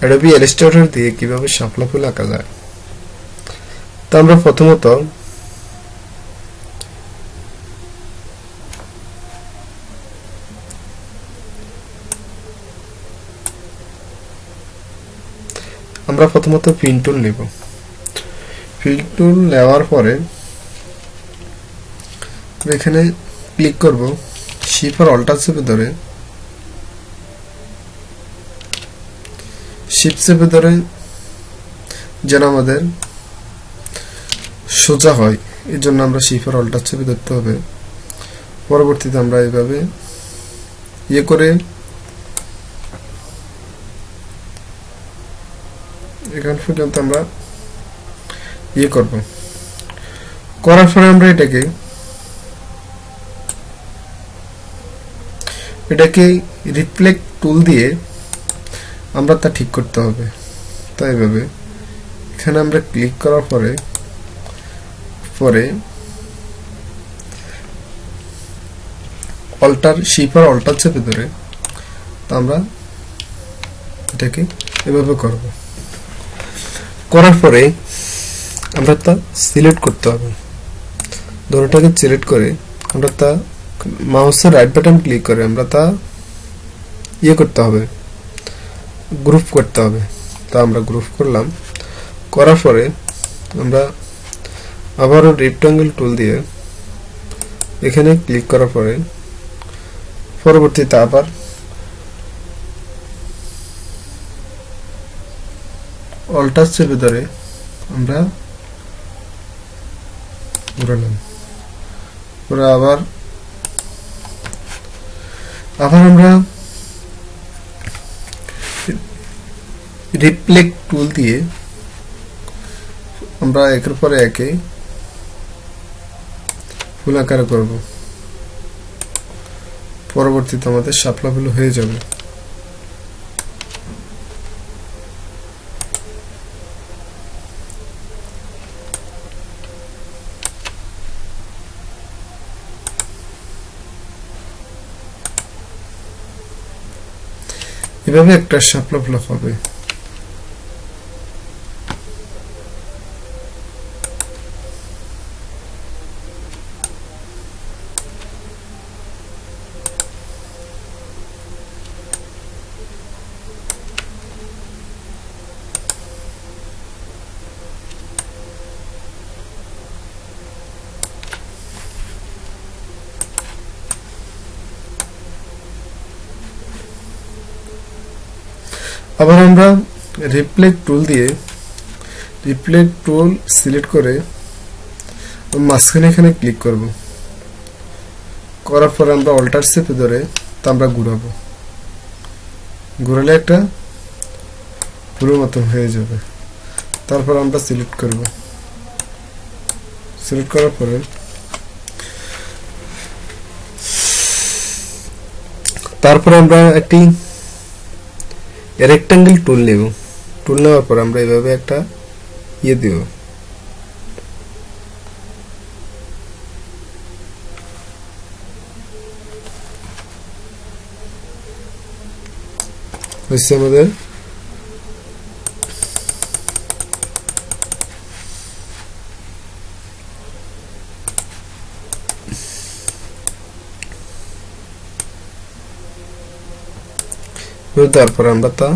Adobe Illustrator দিয়ে কিভাবে শাপলা ফুল আঁকা যায়। তো আমরা প্রথমত পিন টুল নেব। পিন টুল নেওয়ার পরে এখানে ক্লিক করব, শিফট আর অল্টার চেপে ধরে যেন আমাদের সোজা হয়, এর জন্য আমরা শিফট আর অল্টার চেপে ধরতে হবে। পরবর্তীতে আমরা এইভাবে করে এখান পর্যন্ত আমরা করব। করার পরে আমরা এটাকে রিফ্লেক্ট টুল দিয়ে আমরা তা ঠিক করতে হবে। তাই এইভাবে এখানে আমরা ক্লিক করার পরে অল্টার শিফট আর অল্টার চেপে ধরে আমরা এটাকে এভাবে করব। করার পরে আমরা তা সিলেক্ট করতে হবে। দুটোটাকে সিলেক্ট করে আমরা তা মাউসের রাইট বাটন ক্লিক করে আমরা তা করতে হবে, গ্রুপ করতে হবে। তা আমরা গ্রুপ করলাম। করার পরে আমরা আবারও রেক্ট্যাঙ্গেল টুল দিয়ে এখানে ক্লিক করার পরে পরবর্তীতে আবার অল্টার চেপে ধরে আমরা ঘোরালাম। আবার আমরা রিফ্লেক্ট টুল দিয়ে আমরা একের পরে একে ফুল আকার করব। পরবর্তীতে আমাদের শাপলা ফুল হয়ে যাবে। এভাবে একটা শাপলা ফুল হবে। আবার আমরা রিফ্লেক্ট টুল সিলেক্ট করে মাঝখানে এখানে ক্লিক করব। করার পরে আমরা অল্টার চেপে ধরে তা আমরা ঘুরাবো। ঘুরালে একটা পুরো মতন হয়ে যাবে। তারপর আমরা সিলেক্ট করব। সিলেক্ট করার পরে আমরা একটি রেক্ট্যাঙ্গেল টুল নেব। টুল নেওয়ার পর আমরা এইভাবে একটা দেব। হচ্ছে আমাদের তারপর আমরা তা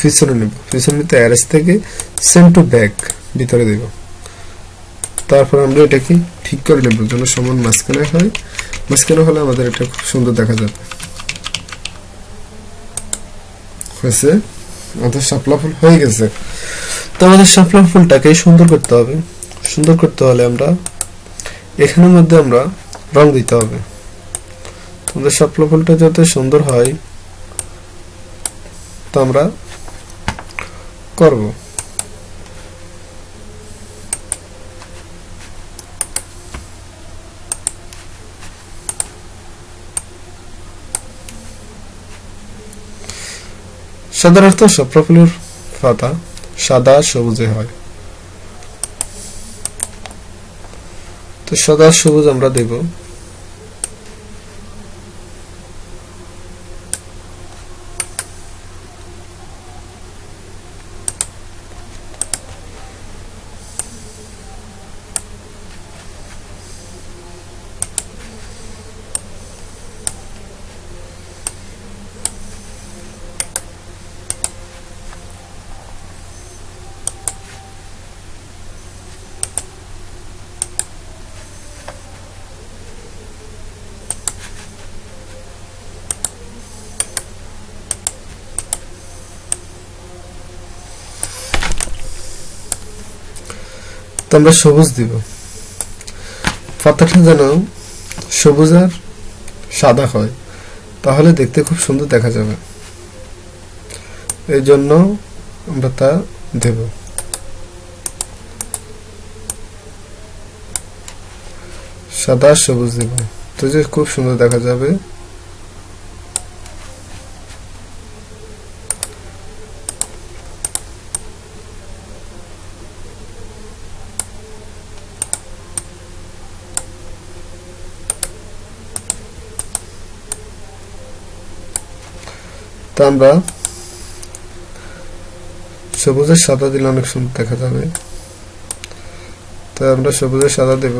পিছনে নেব। পিছনে নিতে অ্যারেস থেকে সেন্ড টু ব্যাক ভিতরে দেব। তারপর আমরা এটাকে ঠিক করে নেব যেন সমান মাঝখানে হয়। মাঝখানে হলে আমাদের এটা খুব সুন্দর দেখা যাবে। হয়েছে, আমাদের শাপলা ফুল হয়ে গেছে। তো আমাদের শাপলা ফুলটাকে সুন্দর করতে হবে। সুন্দর করতে হলে আমরা এখানের মধ্যে আমরা রং দিতে হবে। আমাদের শাপলা ফুলটা যাতে সুন্দর হয় তা আমরা করব। সাধারণত শাপলা ফুলের পাতা সাদা সবুজে হয়। তো সাদা সবুজ আমরা দেব। আমরা সবুজ দিব, পাতাটা যেন সবুজ আর সাদা হয়, তাহলে দেখতে খুব সুন্দর দেখা যাবে। এই জন্য আমরা তা দেব। সাদা সবুজ দেব, তো যে খুব সুন্দর দেখা যাবে। তা আমরা সবুজের সাদা দিলে অনেক সুন্দর দেখা যাবে, তাই আমরা সবুজের সাদা দেব।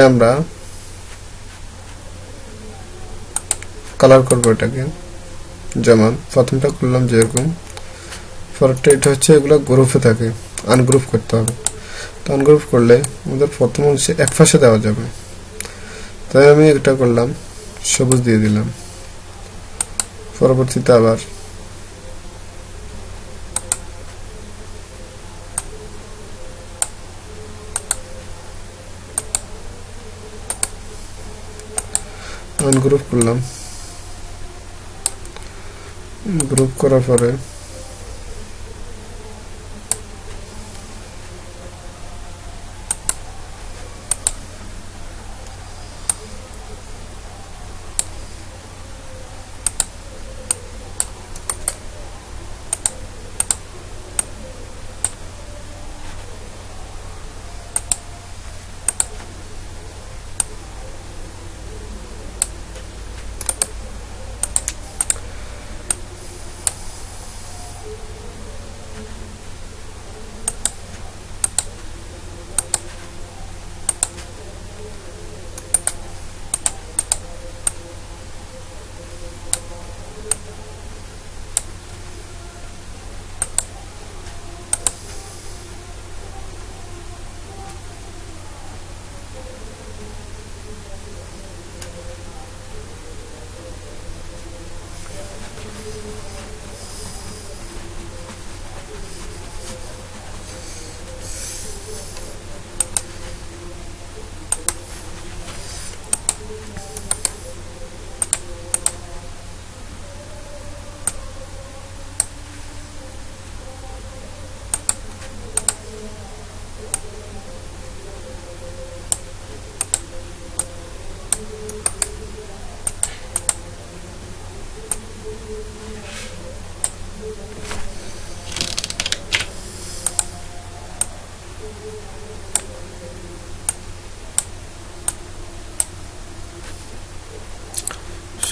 আমরা কালার করবো এটাকে, যেমন প্রথমটা করলাম যেরকম, পরেরটা এটা হচ্ছে এগুলো গ্রুপে থাকে, আনগ্রুপ করতে হবে। তো আনগ্রুপ করলে আমাদের প্রথম অংশে এক পাশে দেওয়া যাবে, তাই আমি এটা করলাম, সবুজ দিয়ে দিলাম। পরবর্তীতে আবার আনগ্রুপ করলাম, গ্রুপ করার পরে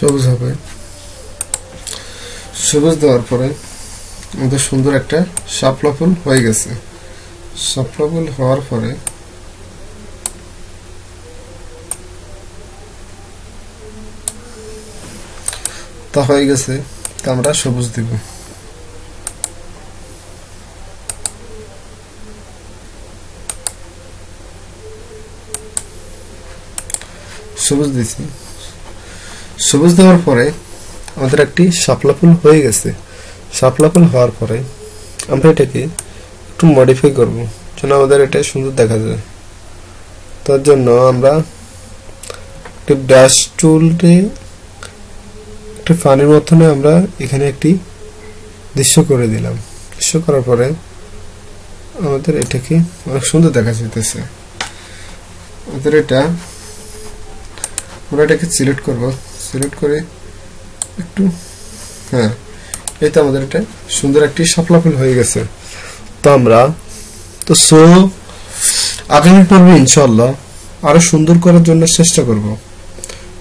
সবুজ হবে। সবুজ দেওয়ার পরে আমাদের সুন্দর একটা শাপলা ফুল হয়ে গেছে। শাপলা ফুল হওয়ার পরে তা হয়ে গেছে, তা আমরা সবুজ দিব। সবুজ দিছি। সবুজ দেওয়ার পরে আমাদের একটি শাপলা ফুল হয়ে গেছে। শাপলা ফুল হওয়ার পরে আমরা এটাকে একটু মডিফাই করব, যেন আমাদের এটা সুন্দর দেখা যায়। তার জন্য আমরা একটি ব্রাশ টুলটি একটি পানির মধ্যে আমরা এখানে একটি দৃশ্য করে দিলাম। দৃশ্য করার পরে আমাদের এটাকে অনেক সুন্দর দেখা যাইতেছে। আমাদের এটা আমরা এটাকে সিলেক্ট করব, সিলেক্ট করে একটু এই তো আমাদের এটা সুন্দর একটি শাপলা ফুল হয়ে গেছে। তো আমরা তো আগামী পর্বে ইনশাআল্লাহ আরো সুন্দর করার জন্য চেষ্টা করব।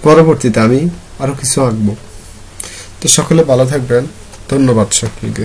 পরবর্তীতে আমি আরো কিছু আঁকবো। তো সকলে ভালো থাকবেন। ধন্যবাদ সকলকে।